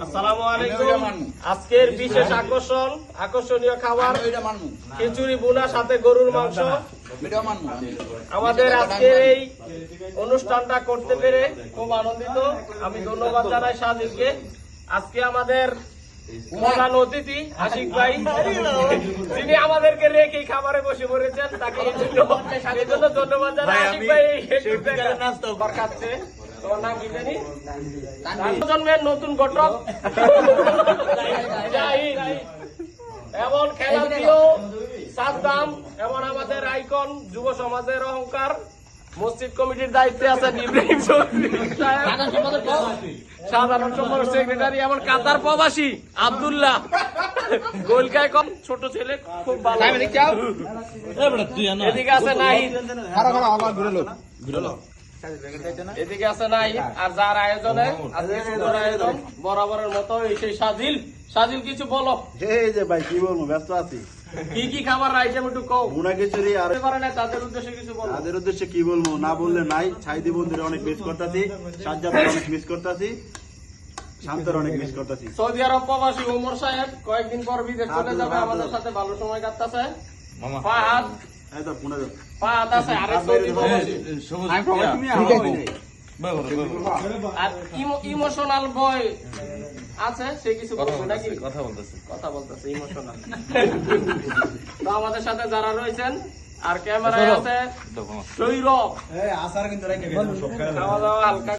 আসসালামু আলাইকুম। আজকের বিশেষ আকর্ষণীয় খাবার খিচুড়ি বুনা সাথে গরুর মাংস। আমাদের আজকের এই অনুষ্ঠানটা করতে পেরে খুব আনন্দিত। আমি ধন্যবাদ জানাই সাজিদকে। আজকে আমাদের প্রধান অতিথি আশিক ভাই, যিনি আমাদেরকে রেখে খাবারে বসে পড়েছেন, তাকে এই জন্য ধন্যবাদ জানাই। আশিক ভাই খাচ্ছে, তোমার নাম কি জানি? জন্মের নতুন ঘটক এমন খেলা প্রিয় সাদ্দাম, এমন আমাদের আইকন, যুব সমাজের অহংকার, মসজিদ কমিটির দায়িত্বে আছেন ইব্রাহিম চৌধুরী সাহেব, সাধারণ সম্পাদক সেক্রেটারি, এমন কাতার প্রবাসী আব্দুল্লাহ, গোলকায় কম ছোট ছেলে, খুব ভালো। এদিকে আছে নাহিদ, এদিকে আছে নাহিদ, আর যার আয়োজনে আয়োজন বরাবরের মতো সেই সাজিল। সাজিল কিছু বলো। এই যে ভাই কি বলবো, ব্যস্ত আছি। কি কি খাবার আইটেম একটু কও। বুনা খিচুড়ি আর তাদের উদ্দেশ্যে কিছু বলো। তাদের উদ্দেশ্যে কি বলবো, না বললে নাই। ছাইদি বন্ধুরে অনেক মিস করতেছি, সাজ্জাদের অনেক মিস করতেছি, শান্তর অনেক মিস করতেছি। সৌদি আরব প্রবাসী ওমর সাহেব কয়েকদিন পর বিদেশ চলে যাবে, আমাদের সাথে ভালো সময় কাটতেছে। ফাহাদ, এই তো পুনা দাও। ফাহাদ আছে আরেক সৌদি প্রবাসী। আর ইমোশনাল বয় আছে, সে কিছু বলবে নাকি? কথা বলতেছে ইমোশনাল। তো আমাদের সাথে যারা রয়েছেন, আর ক্যামেরায় আছে সৌরভ, খাওয়া দাওয়া হালকা